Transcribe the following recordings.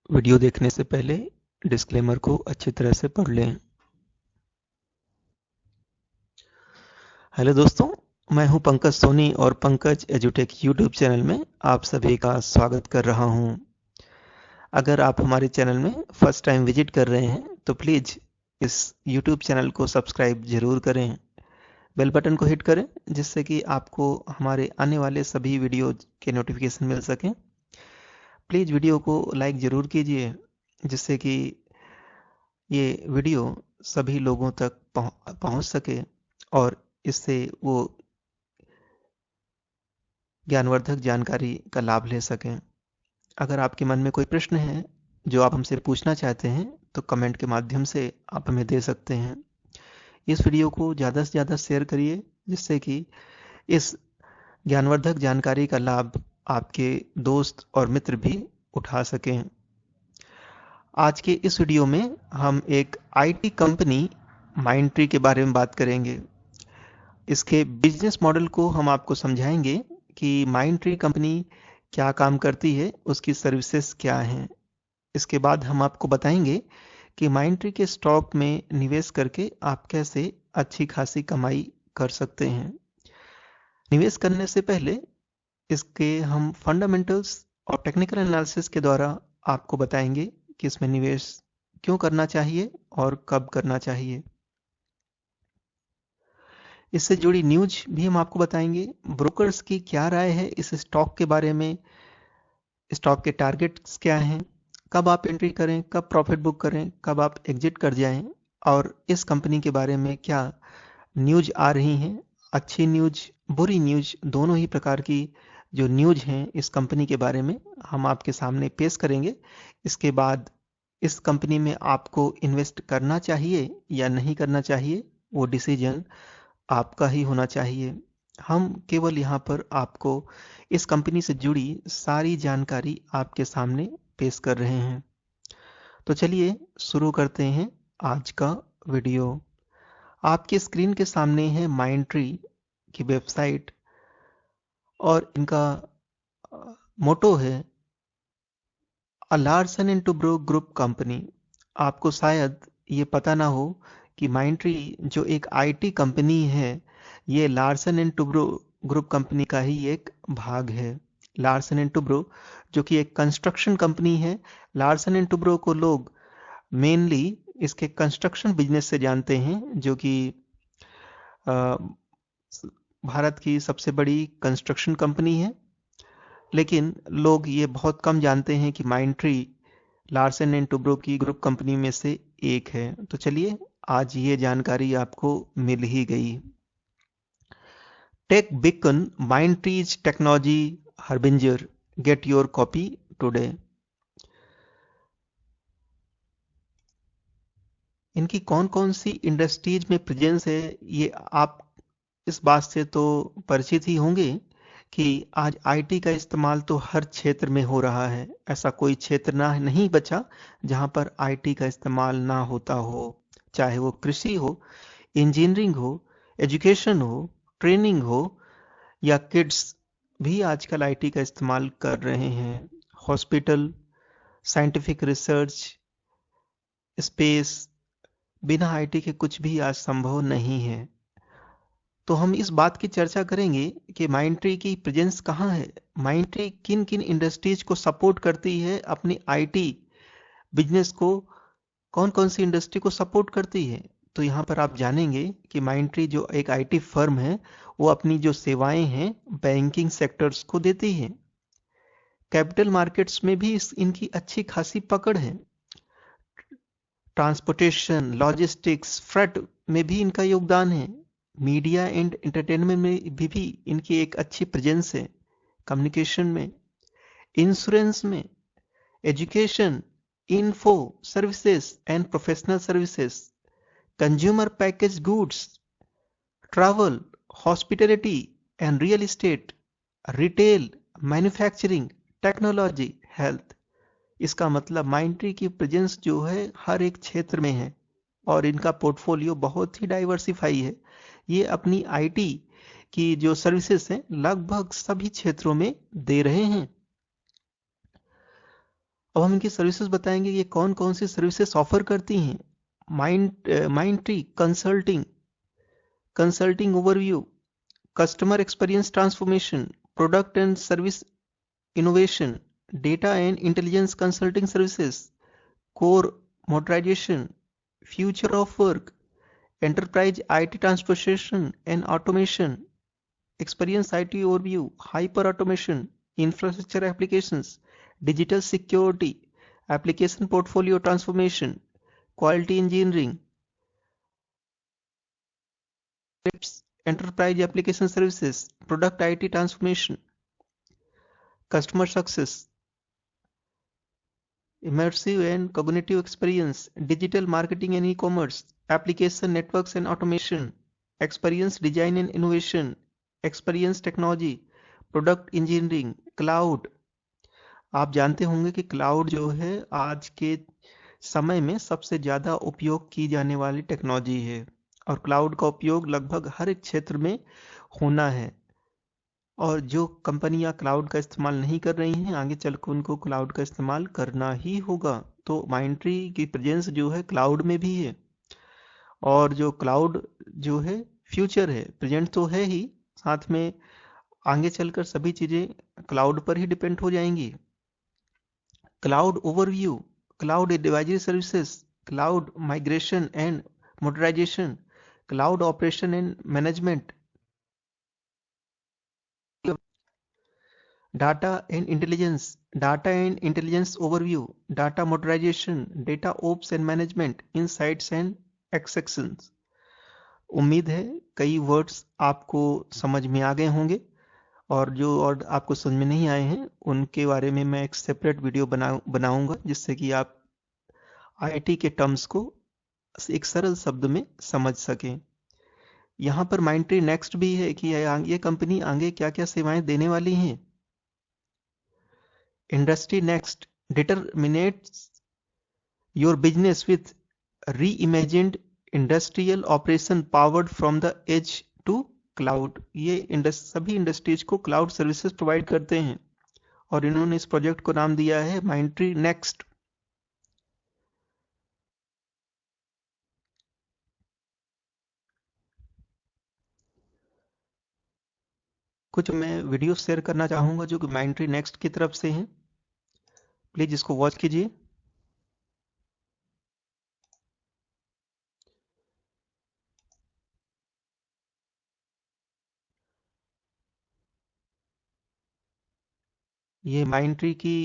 Video देखने से पहले डिस्क्लेमर को अच्छी तरह से पढ़ लें। हेलो दोस्तों, मैं हूं पंकज सोनी और पंकज एजुटेक यूट्यूब चैनल में आप सभी का स्वागत कर रहा हूं। अगर आप हमारे चैनल में फर्स्ट टाइम विजिट कर रहे हैं तो प्लीज़ इस यूट्यूब चैनल को सब्सक्राइब जरूर करें। बेल बटन को हिट करें जिससे कि आपको हमारे आने वाले सभी वीडियो के नोटिफिकेशन मिल सकें। प्लीज़ वीडियो को लाइक ज़रूर कीजिए जिससे कि ये वीडियो सभी लोगों तक पहुंच सके और इससे वो ज्ञानवर्धक जानकारी का लाभ ले सकें। अगर आपके मन में कोई प्रश्न है जो आप हमसे पूछना चाहते हैं तो कमेंट के माध्यम से आप हमें दे सकते हैं। इस वीडियो को ज़्यादा से ज़्यादा शेयर करिए जिससे कि इस ज्ञानवर्धक जानकारी का लाभ आपके दोस्त और मित्र भी उठा सकें। आज के इस वीडियो में हम एक आईटी कंपनी माइंडट्री के बारे में बात करेंगे। इसके बिजनेस मॉडल को हम आपको समझाएंगे कि माइंडट्री कंपनी क्या काम करती है, उसकी सर्विसेज क्या हैं। इसके बाद हम आपको बताएंगे कि माइंडट्री के स्टॉक में निवेश करके आप कैसे अच्छी खासी कमाई कर सकते हैं। निवेश करने से पहले इसके हम फंडामेंटल्स और टेक्निकल एनालिसिस के द्वारा आपको बताएंगे कि इसमें निवेश क्यों करना चाहिए और कब करना चाहिए। इससे जुड़ी न्यूज भी हम आपको बताएंगे। ब्रोकर्स की क्या राय है इस स्टॉक के बारे में, स्टॉक के टारगेट्स क्या हैं, कब आप एंट्री करें, कब प्रॉफिट बुक करें, कब आप एग्जिट कर जाएं और इस कंपनी के बारे में क्या न्यूज आ रही हैं। अच्छी न्यूज, बुरी न्यूज, दोनों ही प्रकार की जो न्यूज हैं इस कंपनी के बारे में हम आपके सामने पेश करेंगे। इसके बाद इस कंपनी में आपको इन्वेस्ट करना चाहिए या नहीं करना चाहिए, वो डिसीजन आपका ही होना चाहिए। हम केवल यहाँ पर आपको इस कंपनी से जुड़ी सारी जानकारी आपके सामने पेश कर रहे हैं। तो चलिए शुरू करते हैं आज का वीडियो। आपकी स्क्रीन के सामने है माइंडट्री की वेबसाइट और इनका मोटो है a Larsen and Toubro group company. आपको शायद ये पता ना हो कि माइंडट्री जो एक आईटी कंपनी है ये Larsen and Toubro group company का ही एक भाग है। लार्सन एंड टुब्रो जो कि एक कंस्ट्रक्शन कंपनी है। लार्सन एंड टुब्रो को लोग मेनली इसके कंस्ट्रक्शन बिजनेस से जानते हैं जो कि भारत की सबसे बड़ी कंस्ट्रक्शन कंपनी है। लेकिन लोग ये बहुत कम जानते हैं कि माइंडट्री लार्सन एंड टुब्रो की ग्रुप कंपनी में से एक है। तो चलिए आज ये जानकारी आपको मिल ही गई। Tech beacon Mindtree's technology harbinger, get your copy today. इनकी कौन कौन सी इंडस्ट्रीज में प्रेजेंस है ये आप इस बात से तो परिचित ही होंगे कि आज आईटी का इस्तेमाल तो हर क्षेत्र में हो रहा है। ऐसा कोई क्षेत्र ना नहीं बचा जहां पर आईटी का इस्तेमाल ना होता हो, चाहे वो कृषि हो, इंजीनियरिंग हो, एजुकेशन हो, ट्रेनिंग हो या किड्स भी आजकल आईटी का इस्तेमाल कर रहे हैं। हॉस्पिटल, साइंटिफिक रिसर्च, स्पेस, बिना आईटी के कुछ भी आज संभव नहीं है। तो हम इस बात की चर्चा करेंगे कि माइंडट्री की प्रेजेंस कहाँ है, माइंडट्री किन किन इंडस्ट्रीज को सपोर्ट करती है, अपनी आईटी बिजनेस को कौन कौन सी इंडस्ट्री को सपोर्ट करती है। तो यहाँ पर आप जानेंगे कि माइंडट्री जो एक आईटी फर्म है वो अपनी जो सेवाएं हैं बैंकिंग सेक्टर्स को देती है। कैपिटल मार्केट्स में भी इनकी अच्छी खासी पकड़ है। ट्रांसपोर्टेशन, लॉजिस्टिक्स, फ्रेट में भी इनका योगदान है। मीडिया एंड एंटरटेनमेंट में भी इनकी एक अच्छी प्रेजेंस है। कम्युनिकेशन में, इंश्योरेंस में, education, info services and professional services, consumer package goods, travel, hospitality and real estate, retail, manufacturing, technology, health. इसका मतलब माइंडट्री की प्रेजेंस जो है हर एक क्षेत्र में है और इनका पोर्टफोलियो बहुत ही डाइवर्सिफाई है। ये अपनी आईटी की जो सर्विसेज हैं लगभग सभी क्षेत्रों में दे रहे हैं। अब हम इनकी सर्विसेज बताएंगे, ये कौन कौन सी सर्विसेज ऑफर करती हैं। Mind tree consulting overview, customer experience transformation, product and service innovation, data and intelligence consulting services, core modernization, future of work, enterprise IT transformation and automation, experience IT overview, hyper automation, infrastructure applications, digital security, application portfolio transformation, quality engineering, enterprise application services, product IT transformation, customer success, immersive and cognitive experience, digital marketing and e-commerce, application networks and automation, experience design and innovation, experience technology, product engineering, cloud। आप जानते होंगे कि cloud जो है आज के समय में सबसे ज़्यादा उपयोग की जाने वाली टेक्नोलॉजी है, और क्लाउड का उपयोग लगभग हर एक क्षेत्र में होना है। और जो कंपनियां क्लाउड का इस्तेमाल नहीं कर रही हैं, आगे चलकर उनको क्लाउड का इस्तेमाल करना ही होगा। तो माइंडट्री की प्रेजेंस जो है क्लाउड में भी है, और जो क्लाउड जो है फ्यूचर है, प्रेजेंट तो है ही, साथ में आगे चलकर सभी चीज़ें क्लाउड पर ही डिपेंड हो जाएंगी। Cloud overview, cloud advisory services, cloud migration and modernisation, cloud operation and management, data and intelligence overview, data modernization, data ops and management, insights and exceptions। उम्मीद है कई वर्ड्स आपको समझ में आ गए होंगे, और जो और आपको समझ में नहीं आए हैं उनके बारे में मैं एक सेपरेट वीडियो बनाऊंगा, जिससे कि आप आईटी के टर्म्स को एक सरल शब्द में समझ सकें। यहाँ पर माइंडट्री नेक्स्ट भी है कि ये कंपनी आगे क्या क्या सेवाएं देने वाली हैं। Industry Next determines your business with reimagined industrial operation powered from the edge to cloud। ये सभी इंडस्ट्रीज को क्लाउड सर्विसेज प्रोवाइड करते हैं, और इन्होंने इस प्रोजेक्ट को नाम दिया है माइंडट्री नेक्स्ट। कुछ मैं वीडियो शेयर करना चाहूंगा जो कि माइंडट्री नेक्स्ट की तरफ से हैं, प्लीज इसको वॉच कीजिए। ये माइंडट्री की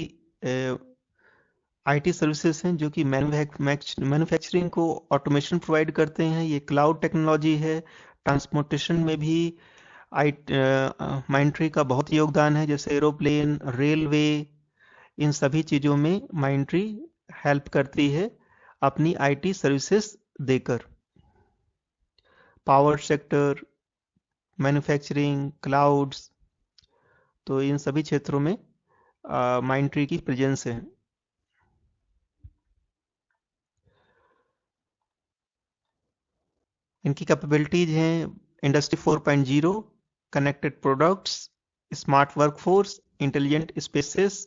आईटी सर्विसेज हैं जो कि मैन्युफैक्चरिंग को ऑटोमेशन प्रोवाइड करते हैं। ये क्लाउड टेक्नोलॉजी है। ट्रांसपोर्टेशन में भी माइंडट्री का बहुत योगदान है, जैसे एरोप्लेन, रेलवे, इन सभी चीज़ों में माइंडट्री हेल्प करती है अपनी आईटी सर्विसेज देकर। पावर सेक्टर, मैन्युफैक्चरिंग, क्लाउड्स, तो इन सभी क्षेत्रों में माइंडट्री की प्रेजेंस है। इनकी कैपेबिलिटीज हैं industry 4.0, connected products, smart workforce, intelligent spaces,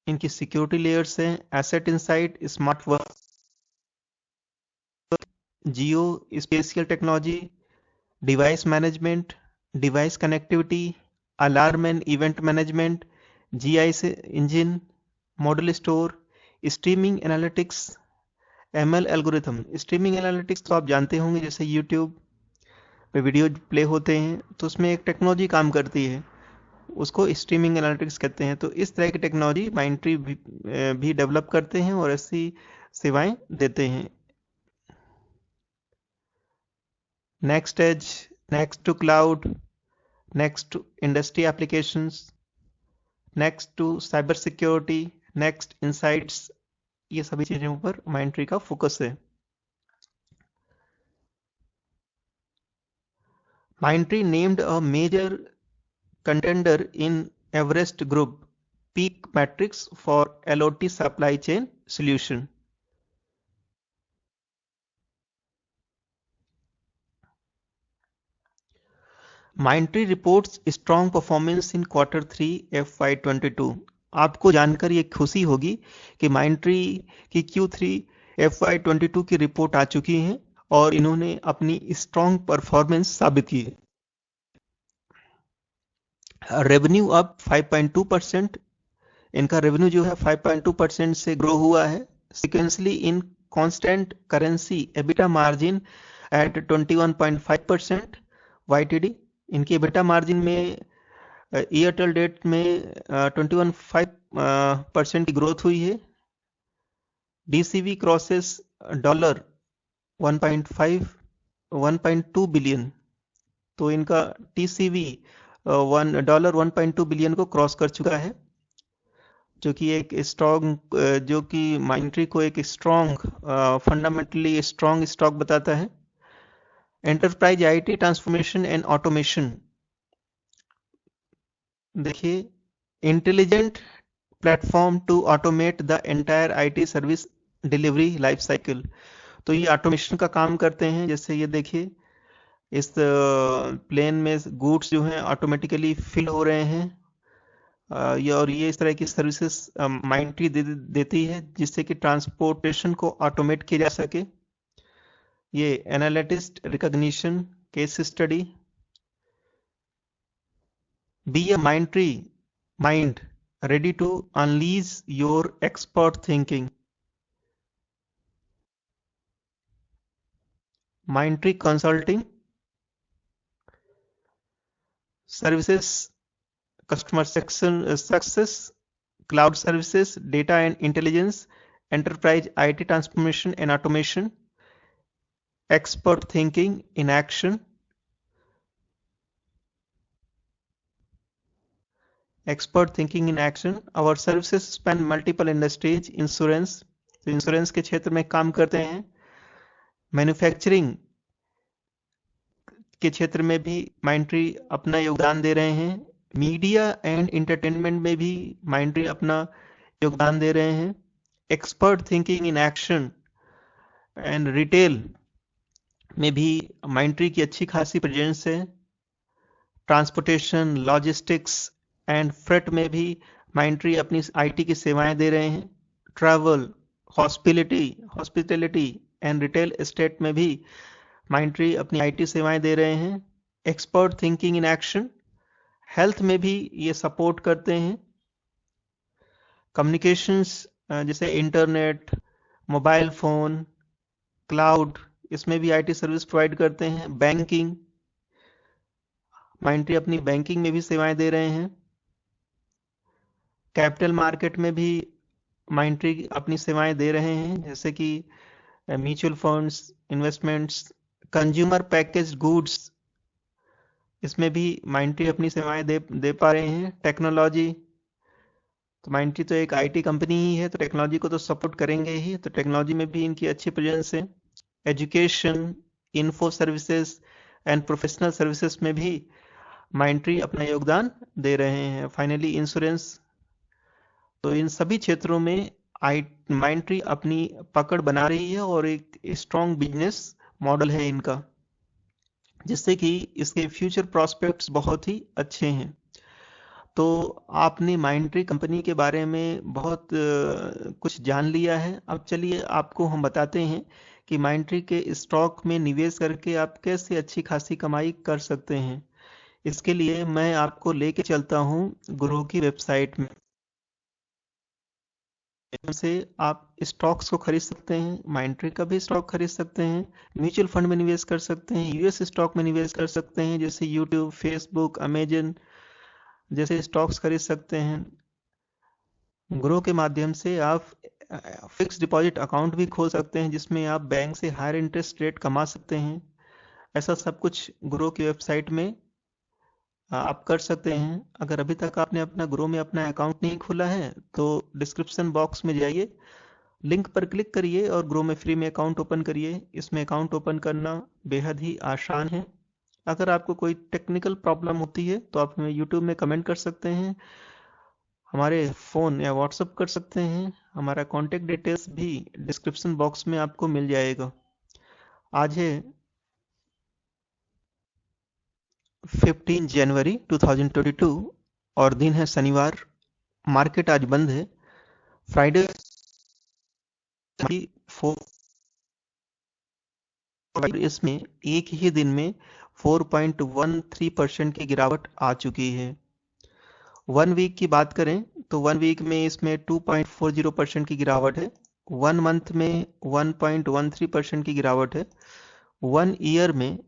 इनकी सिक्योरिटी लेयर्स हैं asset insight, smart work, geo spatial technology, device management, device connectivity, alarm and event management, GIS engine, model store, streaming analytics, ML algorithm. Streaming analytics तो आप जानते होंगे, जैसे YouTube पे video play होते हैं तो उसमें एक टेक्नोलॉजी काम करती है, उसको स्ट्रीमिंग एनालिटिक्स कहते हैं। तो इस तरह की टेक्नोलॉजी माइंडट्री भी डेवलप करते हैं और ऐसी सेवाएं देते हैं। Next edge, next to cloud, next to industry applications, next to cyber security, next insights, ये सभी चीजों पर माइंडट्री का फोकस है। Mindtree named a major contender in Everest Group PEAK Matrix for LOT supply chain solution। माइंट्री reports strong performance in Q3 FY22। आपको जानकर ये खुशी होगी कि माइंट्री की Q3 FY22 की रिपोर्ट आ चुकी है और इन्होंने अपनी स्ट्रॉन्ग परफॉर्मेंस साबित की है। रेवेन्यू अप 5.2%, इनका रेवेन्यू जो है 5.2% से ग्रो हुआ है। Sequentially in constant currency EBITDA margin at 21.5% YTD। इनकी एबिटा मार्जिन में ईयर टिल डेट में 21.5% की ग्रोथ हुई है। डीसीवी क्रॉसेस डॉलर 1.2 बिलियन, तो इनका टीसीवी $1.2 बिलियन को क्रॉस कर चुका है, जो कि एक स्ट्रॉन्ग जो कि माइंट्री को एक स्ट्रॉन्ग फंडामेंटली स्ट्रॉन्ग स्टॉक बताता है। Enterprise IT transformation and automation, देखिए, intelligent platform to automate the entire IT service delivery life cycle. तो ये ऑटोमेशन का काम करते हैं। जैसे ये देखिए, इस प्लेन में गुड्स जो हैं ऑटोमेटिकली फिल हो रहे हैं, और ये इस तरह की सर्विसेज माइंट्री देती है जिससे कि ट्रांसपोर्टेशन को ऑटोमेट किया जा सके। ये analyst recognition case study, be a Mindtree mind ready to unleash your expert thinking. Mindtree Consulting Services, Customer Success, Cloud Services, Data and Intelligence, Enterprise IT Transformation and Automation, Expert Thinking in Action. Expert Thinking in Action. Our services span multiple industries. Insurance, तो insurance के क्षेत्र में काम करते हैं। Manufacturing के क्षेत्र में भी माइंट्री अपना योगदान दे रहे हैं। मीडिया एंड एंटरटेनमेंट में भी माइंट्री अपना योगदान दे रहे हैं। Expert thinking in action and retail में भी माइंट्री की अच्छी खासी प्रेजेंस है। ट्रांसपोर्टेशन, लॉजिस्टिक्स एंड फ्रेट में भी माइंट्री अपनी आईटी की सेवाएं दे रहे हैं। Travel, hospitality and retail estate में भी माइंट्री अपनी आईटी सेवाएं दे रहे हैं। Expert thinking in action, health में भी ये सपोर्ट करते हैं। कम्युनिकेशंस जैसे इंटरनेट, मोबाइल फोन, क्लाउड, इसमें भी आईटी सर्विस प्रोवाइड करते हैं। बैंकिंग, माइंट्री अपनी बैंकिंग में भी सेवाएं दे रहे हैं। कैपिटल मार्केट में भी माइंट्री अपनी सेवाएं दे रहे हैं, जैसे कि mutual funds, investments. Consumer packaged goods, इसमें भी माइंट्री अपनी सेवाएं दे पा रहे हैं। टेक्नोलॉजी, तो माइंट्री तो एक आईटी कंपनी ही है, तो टेक्नोलॉजी को तो सपोर्ट करेंगे ही, तो टेक्नोलॉजी में भी इनकी अच्छी प्रेजेंस है। Education, info services and professional services में भी माइंट्री अपना योगदान दे रहे हैं। फाइनली इंश्योरेंस, तो इन सभी क्षेत्रों में माइंट्री अपनी पकड़ बना रही है और एक स्ट्रॉन्ग बिजनेस मॉडल है इनका, जिससे कि इसके फ्यूचर प्रॉस्पेक्ट्स बहुत ही अच्छे हैं। तो आपने माइंट्री कंपनी के बारे में बहुत कुछ जान लिया है। अब चलिए आपको हम बताते हैं कि माइंट्री के स्टॉक में निवेश करके आप कैसे अच्छी खासी कमाई कर सकते हैं। इसके लिए मैं आपको लेके चलता हूं ग्रो की वेबसाइट में से आप स्टॉक्स को खरीद सकते हैं। माइंट्री का भी स्टॉक खरीद सकते हैं, म्यूचुअल फंड में निवेश कर सकते हैं, यूएस स्टॉक में निवेश कर सकते हैं, जैसे यूट्यूब, फेसबुक, अमेजन जैसे स्टॉक्स खरीद सकते हैं। ग्रो के माध्यम से आप फिक्स डिपॉजिट अकाउंट भी खोल सकते हैं, जिसमें आप बैंक से हायर इंटरेस्ट रेट कमा सकते हैं। ऐसा सब कुछ ग्रो की वेबसाइट में आप कर सकते हैं। अगर अभी तक आपने अपना ग्रो में अपना अकाउंट नहीं खोला है तो डिस्क्रिप्शन बॉक्स में जाइए, लिंक पर क्लिक करिए और ग्रो में फ्री में अकाउंट ओपन करिए। इसमें अकाउंट ओपन करना बेहद ही आसान है। अगर आपको कोई टेक्निकल प्रॉब्लम होती है तो आप हमें यूट्यूब में कमेंट कर सकते हैं, हमारे फ़ोन या व्हाट्सएप कर सकते हैं। हमारा कॉन्टेक्ट डिटेल्स भी डिस्क्रिप्शन बॉक्स में आपको मिल जाएगा। आज है 15 जनवरी 2022 और दिन है शनिवार। मार्केट आज बंद है। फ्राइडे इसमें एक ही दिन में 4.13% की गिरावट आ चुकी है। 1 वीक की बात करें तो 1 वीक में इसमें 2.40% की गिरावट है। 1 मंथ में 1.13% की गिरावट है। 1 ईयर में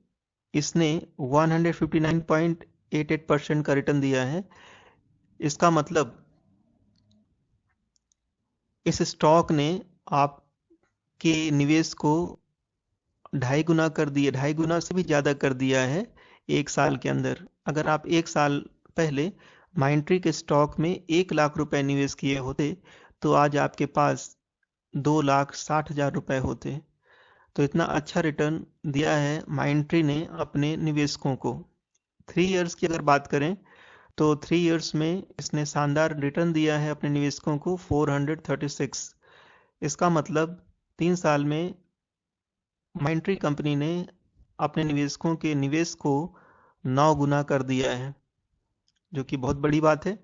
इसने 159.88% का रिटर्न दिया है। इसका मतलब इस स्टॉक ने आपके निवेश को 2.5 गुना कर दिया, 2.5 गुना से भी ज़्यादा कर दिया है 1 साल के अंदर। अगर आप 1 साल पहले माइंट्री के स्टॉक में 1 लाख रुपए निवेश किए होते तो आज आपके पास 2,60,000 रुपए होते। तो इतना अच्छा रिटर्न दिया है माइंट्री ने अपने निवेशकों को। 3 इयर्स की अगर बात करें तो 3 इयर्स में इसने शानदार रिटर्न दिया है अपने निवेशकों को 436। इसका मतलब 3 साल में माइंट्री कंपनी ने अपने निवेशकों के निवेश को 9 गुना कर दिया है, जो कि बहुत बड़ी बात है।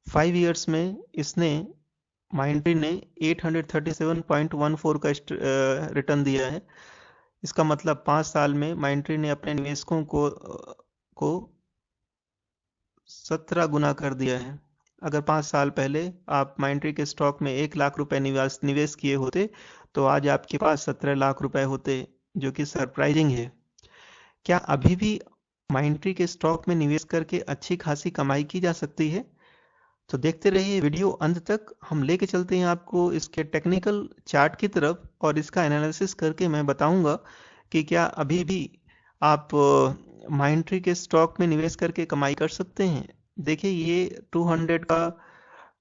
5 इयर्स में इसने माइंट्री ने 837.14 का रिटर्न दिया है। इसका मतलब 5 साल में माइंट्री ने अपने निवेशकों को 17 गुना कर दिया है। अगर 5 साल पहले आप माइंट्री के स्टॉक में 1 लाख रुपए निवेश किए होते तो आज आपके पास 17 लाख रुपए होते, जो कि सरप्राइजिंग है। क्या अभी भी माइंट्री के स्टॉक में निवेश करके अच्छी खासी कमाई की जा सकती है? तो देखते रहिए वीडियो अंत तक। हम लेके चलते हैं आपको इसके टेक्निकल चार्ट की तरफ और इसका एनालिसिस करके मैं बताऊंगा कि क्या अभी भी आप माइंट्री के स्टॉक में निवेश करके कमाई कर सकते हैं। देखिए ये 200 का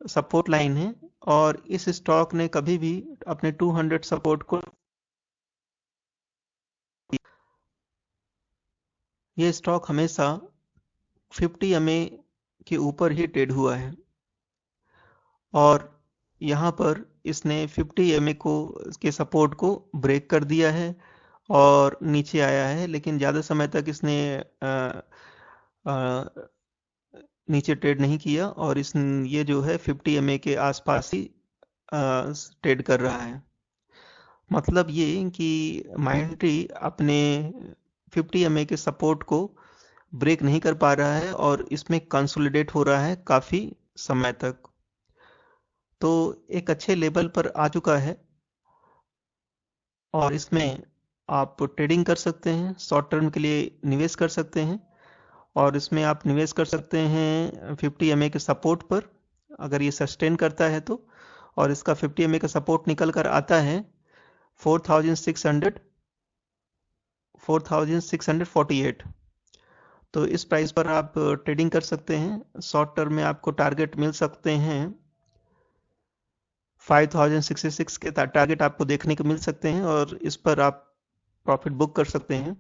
सपोर्ट लाइन है और इस स्टॉक ने कभी भी अपने 200 सपोर्ट को, ये स्टॉक हमेशा 50 MA के ऊपर ही ट्रेड हुआ है और यहाँ पर इसने 50 MA के सपोर्ट को ब्रेक कर दिया है और नीचे आया है, लेकिन ज़्यादा समय तक इसने नीचे ट्रेड नहीं किया और ये जो है 50 MA के आसपास ही ट्रेड कर रहा है। मतलब ये कि माइंट्री अपने 50 MA के सपोर्ट को ब्रेक नहीं कर पा रहा है और इसमें कंसोलिडेट हो रहा है काफ़ी समय तक। तो एक अच्छे लेवल पर आ चुका है और इसमें आप ट्रेडिंग कर सकते हैं, शॉर्ट टर्म के लिए निवेश कर सकते हैं और इसमें आप निवेश कर सकते हैं 50 MA के सपोर्ट पर, अगर ये सस्टेन करता है तो। और इसका 50 MA का सपोर्ट निकल कर आता है 4,648। तो इस प्राइस पर आप ट्रेडिंग कर सकते हैं। शॉर्ट टर्म में आपको टारगेट मिल सकते हैं 5,066 के टारगेट आपको देखने को मिल सकते हैं और इस पर आप प्रॉफिट बुक कर सकते हैं।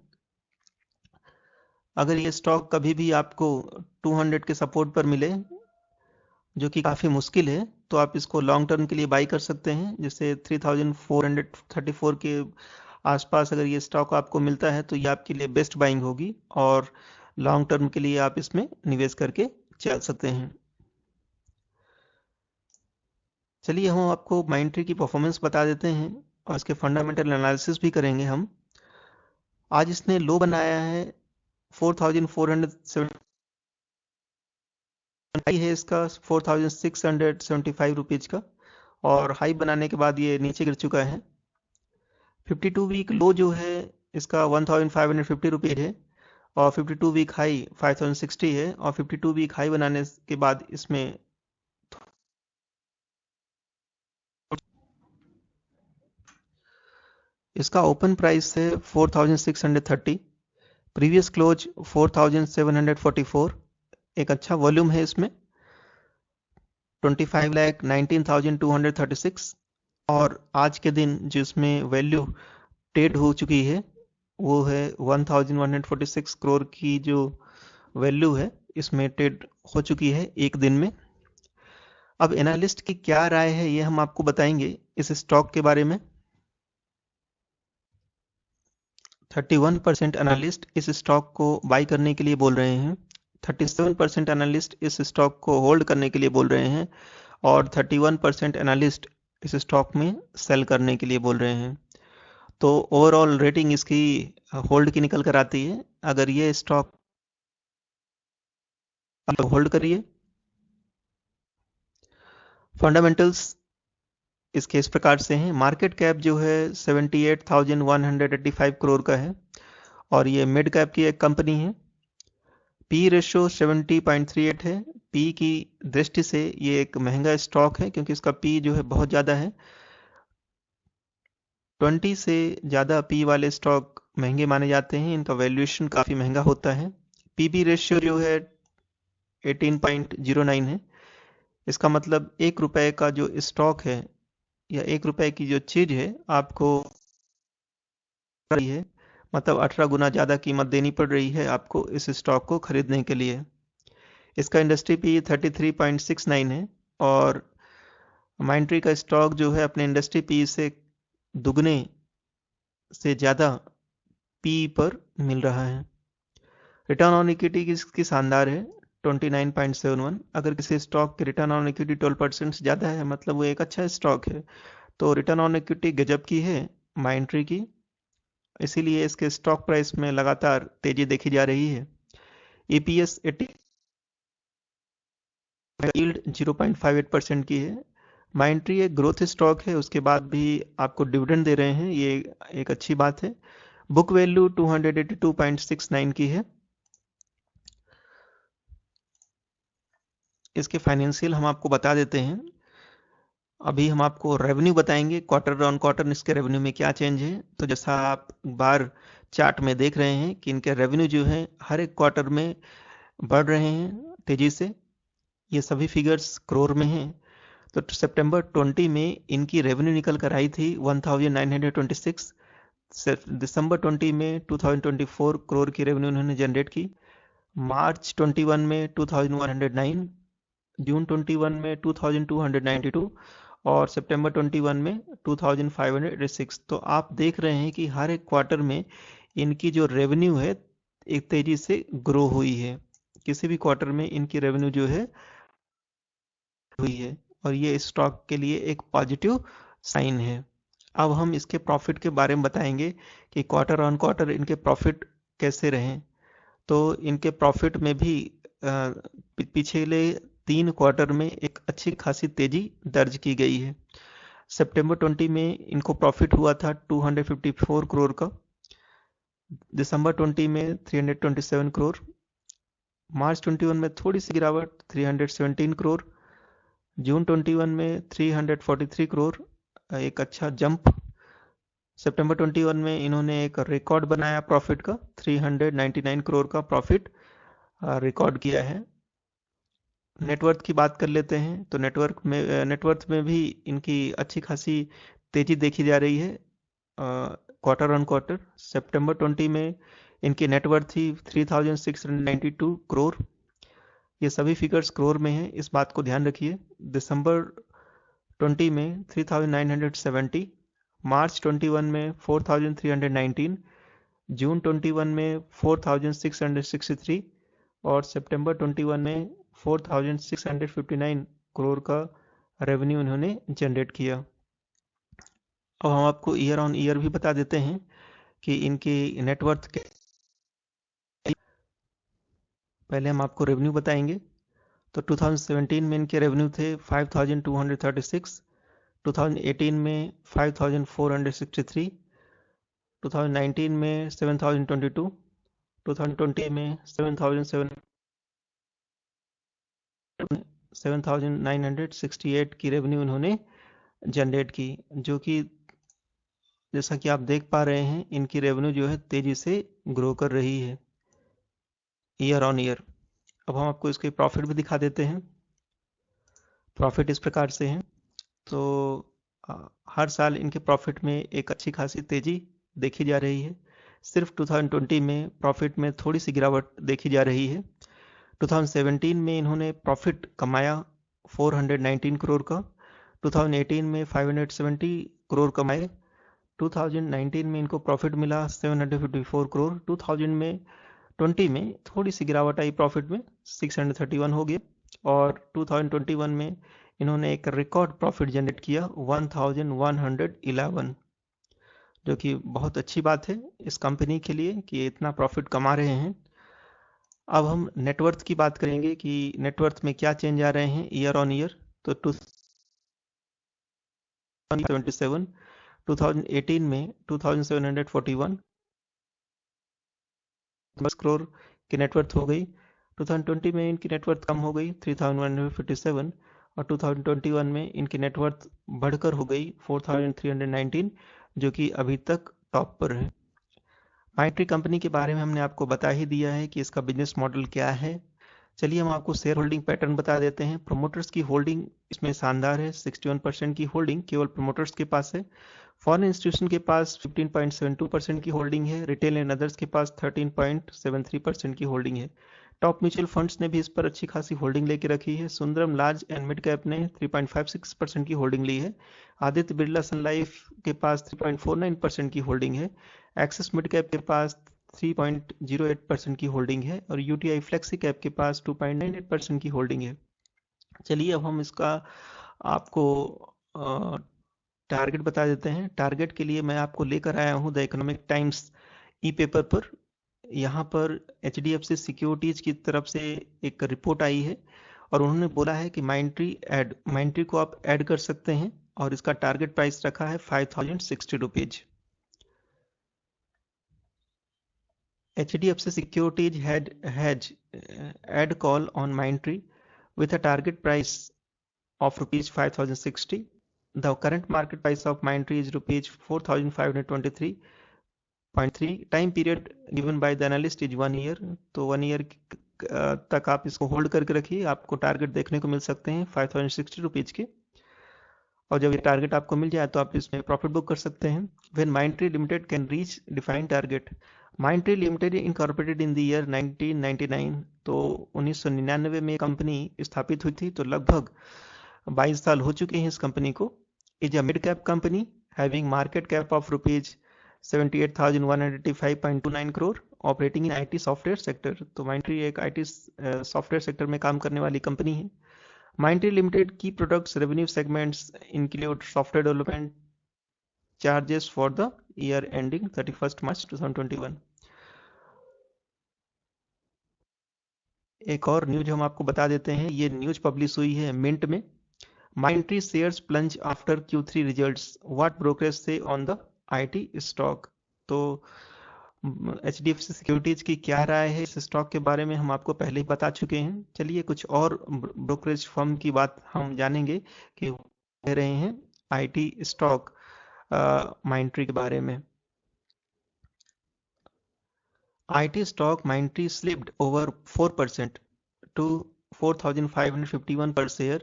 अगर ये स्टॉक कभी भी आपको 200 के सपोर्ट पर मिले, जो कि काफ़ी मुश्किल है, तो आप इसको लॉन्ग टर्म के लिए बाई कर सकते हैं। जैसे 3,434 के आसपास अगर ये स्टॉक आपको मिलता है तो ये आपके लिए बेस्ट बाइंग होगी और लॉन्ग टर्म के लिए आप इसमें निवेश करके चल सकते हैं। चलिए हम आपको माइंट्री की परफॉर्मेंस बता देते हैं और इसके फंडामेंटल एनालिसिस भी करेंगे हम। आज इसने लो बनाया है 4,470, हाई है इसका 4,675 रुपीज का और हाई बनाने के बाद ये नीचे गिर चुका है। 52 वीक लो जो है इसका 1,550 रुपीज है और 52 वीक हाई 5,060 है और 52 वीक हाई बनाने के बाद इसमें इसका ओपन प्राइस है 4,630, प्रीवियस क्लोज 4,744। एक अच्छा वॉल्यूम है इसमें 25,19,236 और आज के दिन जिसमें वैल्यू ट्रेड हो चुकी है वो है 1,146 करोड़ की जो वैल्यू है इसमें ट्रेड हो चुकी है एक दिन में। अब एनालिस्ट की क्या राय है ये हम आपको बताएंगे इस स्टॉक के बारे में। 31% एनालिस्ट इस स्टॉक को बाई करने के लिए बोल रहे हैं, 37% एनालिस्ट इस स्टॉक को होल्ड करने के लिए बोल रहे हैं और 31% एनालिस्ट इस स्टॉक में सेल करने के लिए बोल रहे हैं। तो ओवरऑल रेटिंग इसकी होल्ड की निकल कर आती है। अगर ये स्टॉक आप होल्ड करिए। फंडामेंटल्स इसके इस प्रकार से हैं। मार्केट कैप जो है 78,185 करोड़ का है और ये मिड कैप की एक कंपनी है। पी रेशो 70.38 है। पी की दृष्टि से ये एक महंगा स्टॉक है क्योंकि इसका पी जो है बहुत ज़्यादा है। 20 से ज़्यादा पी वाले स्टॉक महंगे माने जाते हैं, इनका वैल्यूएशन काफ़ी महंगा होता है। पीबी रेशियो जो है 18.09 है। इसका मतलब 1 रुपए का जो स्टॉक है या 1 रुपए की जो चीज़ है आपको रही है, मतलब 18 गुना ज़्यादा कीमत देनी पड़ रही है आपको इस स्टॉक को खरीदने के लिए। इसका इंडस्ट्री पी 33.69 है और माइंट्री का स्टॉक जो है अपने इंडस्ट्री पी से दुगने से ज़्यादा पी पर मिल रहा है। रिटर्न ऑन इक्विटी की शानदार है 29.71। अगर किसी स्टॉक की रिटर्न ऑन इक्विटी 12% से ज़्यादा है मतलब वो एक अच्छा स्टॉक है। तो रिटर्न ऑन इक्विटी गजब की है माइंट्री की, इसीलिए इसके स्टॉक प्राइस में लगातार तेजी देखी जा रही है। ईपीएस 80 यील्ड 0.58% की है। माइंट्री एक ग्रोथ स्टॉक है, उसके बाद भी आपको डिविडेंड दे रहे हैं, ये एक अच्छी बात है। बुक वैल्यू 282.69 की है। इसके फाइनेंशियल हम आपको बता देते हैं। अभी हम आपको रेवेन्यू बताएंगे, क्वार्टर ऑन क्वार्टर इसके रेवेन्यू में क्या चेंज है। तो जैसा आप बार चार्ट में देख रहे हैं कि इनके रेवेन्यू जो है हर एक क्वार्टर में बढ़ रहे हैं तेजी से। ये सभी फिगर्स करोड़ में हैं। तो सितंबर 20 में इनकी रेवेन्यू निकल कर आई थी 1926। दिसंबर 20 में 2024 करोड़ की रेवेन्यू उन्होंने जनरेट की। मार्च 21 में 2109, जून 21 में 2292 और सितंबर 21 में 2506। तो आप देख रहे हैं कि हर एक क्वार्टर में इनकी जो रेवेन्यू है एक तेजी से ग्रो हुई है। किसी भी क्वार्टर में इनकी रेवेन्यू जो है हुई है और ये स्टॉक के लिए एक पॉजिटिव साइन है। अब हम इसके प्रॉफिट के बारे में बताएंगे कि क्वार्टर ऑन क्वार्टर इनके प्रॉफिट कैसे रहे। तो इनके प्रॉफिट में भी पिछले 3 क्वार्टर में एक अच्छी खासी तेजी दर्ज की गई है। सितंबर 20 में इनको प्रॉफिट हुआ था 254 करोड़ का, दिसंबर 20 में 327 करोड़, मार्च 21 में थोड़ी सी गिरावट 317 करोड़, जून 21 में 343 करोड़, एक अच्छा जंप। सितंबर 21 में इन्होंने एक रिकॉर्ड बनाया प्रॉफिट का, 399 करोड़ का प्रॉफिट रिकॉर्ड किया है। नेटवर्थ की बात कर लेते हैं तो नेटवर्थ में भी इनकी अच्छी खासी तेजी देखी जा रही है क्वार्टर ऑन क्वार्टर। सितंबर 20 में इनकी नेटवर्थ थी 3692 करोड़। ये सभी फिगर्स करोड़ में हैं, इस बात को ध्यान रखिए। दिसंबर 20 में 3970, मार्च 21 में 4319, जून 21 में 4663 और सितंबर 21 में 4659 करोड़ का रेवेन्यू इन्होंने जनरेट किया। अब हम आपको ईयर ऑन ईयर भी बता देते हैं कि इनकी नेटवर्थ के पहले हम आपको रेवेन्यू बताएंगे। तो 2017 में इनके रेवेन्यू थे 5236, 2018 में 5463, 2019 में 7022, 2020 में 7968 की रेवेन्यू उन्होंने जनरेट की, जो कि जैसा कि आप देख पा रहे हैं इनकी रेवेन्यू जो है तेजी से ग्रो कर रही है ईयर ऑन ईयर। अब हम आपको इसके प्रॉफिट भी दिखा देते हैं। प्रॉफिट इस प्रकार से हैं। तो हर साल इनके प्रॉफिट में एक अच्छी खासी तेजी देखी जा रही है। सिर्फ 2020 में प्रॉफिट में थोड़ी सी गिरावट देखी जा रही है। 2017 में इन्होंने प्रॉफिट कमाया 419 करोड़ का, 2018 में 570 करोड़ कमाए, 2019 में इनको प्रॉफिट मिला 754 करोड़। 2020 में थोड़ी सी गिरावट आई प्रॉफिट में, 631 हो गया। और 2021 में इन्होंने एक रिकॉर्ड प्रॉफिट जनरेट किया 1111, जो कि बहुत अच्छी बात है इस कंपनी के लिए कि ये इतना प्रॉफिट कमा रहे हैं। अब हम नेटवर्थ की बात करेंगे कि नेटवर्थ में क्या चेंज आ रहे हैं ईयर ऑन ईयर। तो 2027, 2018 में 2741 करोड़ की नेटवर्थ हो गई। 2020 में इनकी नेटवर्थ कम हो गई 3157, और 2021 में इनकी नेटवर्थ बढ़कर हो गई 4319, जो कि अभी तक टॉप पर है। माइंडट्री कंपनी के बारे में हमने आपको बता ही दिया है कि इसका बिजनेस मॉडल क्या है। चलिए हम आपको शेयर होल्डिंग पैटर्न बता देते हैं। प्रोमोटर्स की होल्डिंग इसमें शानदार है, 61% की होल्डिंग केवल प्रोमोटर्स के पास है। फॉरेन इंस्टीट्यूशन के पास 15.72% की होल्डिंग है। रिटेल एंड अदर्स के पास 13.73% की होल्डिंग है। टॉप म्यूचुअल फंड्स ने भी इस पर अच्छी खासी होल्डिंग लेके रखी है। Sundaram large and mid cap ने 3.56% की होल्डिंग ली है। आदित्य बिरला सन लाइफ के पास 3.49% की होल्डिंग है। एक्सिस मिड कैप के पास 3.08% की होल्डिंग है, और यूटीआई फ्लेक्सी कैप के पास 2.98% की होल्डिंग है। चलिए अब हम इसका आपको टारगेट बता देते हैं। टारगेट के लिए मैं आपको लेकर आया हूं the economic times E paper पर। यहाँ पर HDFC सिक्योरिटीज की तरफ से एक रिपोर्ट आई है, और उन्होंने बोला है कि माइंट्री को आप ऐड कर सकते हैं, और इसका टारगेट प्राइस रखा है 5060 rupees. HDFC Securities has add call on Mindtree with a target price of rupees 5060. The current market price of Mindtree is rupees 4523.3. Time period given by the analyst is 1 year. तो 1 year तक आप इसको hold करके रखिए, आपको target देखने को मिल सकते हैं 5060 रुपीज के। और जब ये टारगेट आपको मिल जाए तो आप इसमें प्रॉफिट बुक कर सकते हैं। When Mindtree Limited can reach defined target. Mindtree Limited incorporated in the year 1999, तो 1999 में कंपनी स्थापित हुई थी, तो लगभग 22 साल हो चुके हैं इस कंपनी को। Is a mid cap company having market cap of rupees 78,185.29 crore, operating in IT software sector. तो Mindtree एक IT सॉफ्टवेयर सेक्टर में काम करने वाली कंपनी है। Mindtree Limited key products revenue segments include software development charges for the year ending 31st March 2021। एक और news हम आपको बता देते हैं, ये न्यूज पब्लिश हुई है मिंट में। Mindtree shares plunge after Q3 results. What brokers say on the IT stock? तो HDFC सिक्योरिटीज की क्या राय है इस स्टॉक के बारे में हम आपको पहले ही बता चुके हैं। चलिए कुछ और ब्रोकरेज फर्म की बात हम जानेंगे कि कह रहे हैं IT स्टॉक Mindtree के बारे में। IT stock Mindtree slipped over 4% to 4,551 per share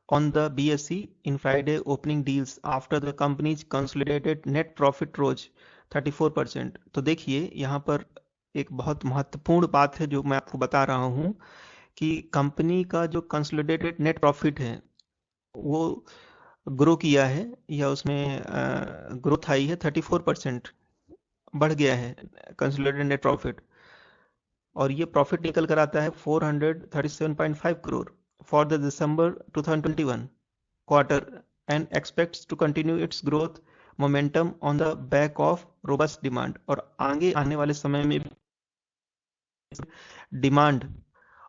on the BSE in Friday opening deals after the company's consolidated net profit rose 34%। तो देखिए यहाँ पर एक बहुत महत्वपूर्ण बात है जो मैं आपको बता रहा हूँ कि कंपनी का जो कंसोलिडेटेड नेट प्रॉफिट है वो ग्रो किया है, या उसमें ग्रोथ आई है 34%, बढ़ गया है कंसोलिडेटेड नेट प्रॉफिट, और ये प्रॉफिट निकल कर आता है 437.5 crore for the December 2021 quarter, and expects to continue its growth momentum on the back of robust demand. और आगे आने वाले समय में डिमांड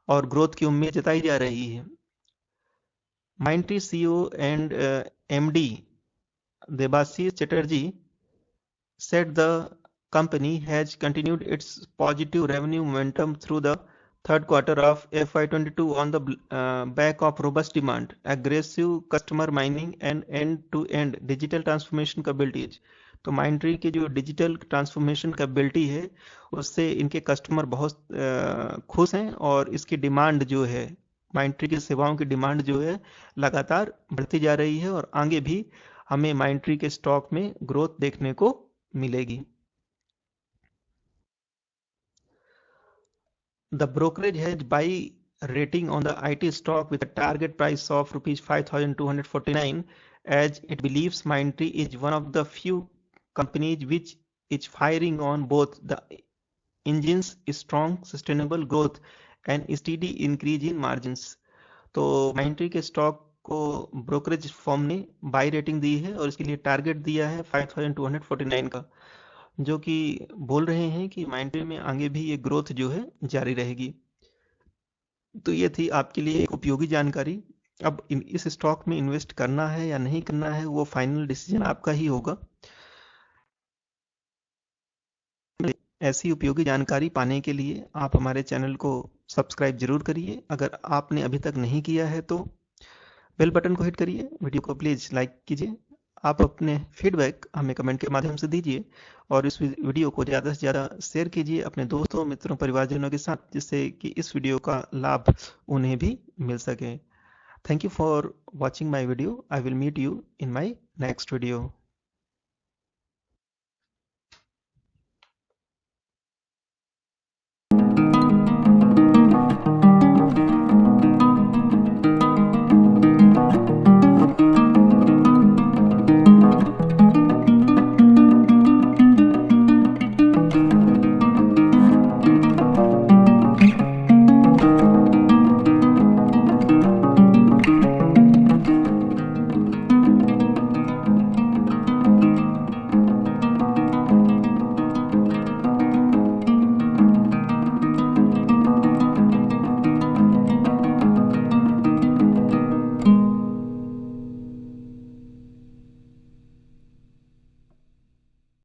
और ग्रोथ की उम्मीद जताई जा रही है। Mindtree CEO and MD Debashish Chatterjee said the company has continued its positive revenue momentum through the third quarter of FY22 on the back of robust demand, aggressive customer mining and end-to-end digital transformation capabilities। तो Mindtree की जो digital transformation capability है उससे इनके customer बहुत खुश हैं, और इसकी डिमांड जो है, Mindtree की सेवाओं की डिमांड जो है लगातार बढ़ती जा रही है, और आगे भी हमें Mindtree के स्टॉक में ग्रोथ देखने को मिलेगी। The brokerage has buy rating on the IT stock with a target price of rupees 5,249, as it believes Mindtree is one of the few companies which is firing on both the engines strong sustainable growth and steady increase in margins। तो माइंट्री के stock को brokerage firm ने buy rating दी है और इसके लिए target दिया है 5249 का, जो कि बोल रहे हैं कि माइंट्री में आगे भी ये ग्रोथ जो है जारी रहेगी। तो ये थी आपके लिए एक उपयोगी जानकारी। अब इस स्टॉक में इन्वेस्ट करना है या नहीं करना है वो फाइनल डिसीजन आपका ही होगा। ऐसी उपयोगी जानकारी पाने के लिए आप हमारे चैनल को सब्सक्राइब जरूर करिए। अगर आपने अभी तक नहीं किया है तो बेल बटन को हिट करिए, वीडियो को प्लीज लाइक कीजिए। आप अपने फीडबैक हमें कमेंट के माध्यम से दीजिए और इस वीडियो को ज़्यादा से ज़्यादा शेयर कीजिए अपने दोस्तों मित्रों परिवारजनों के साथ, जिससे कि इस वीडियो का लाभ उन्हें भी मिल सके। Thank you for watching my video. I will meet you in my next video.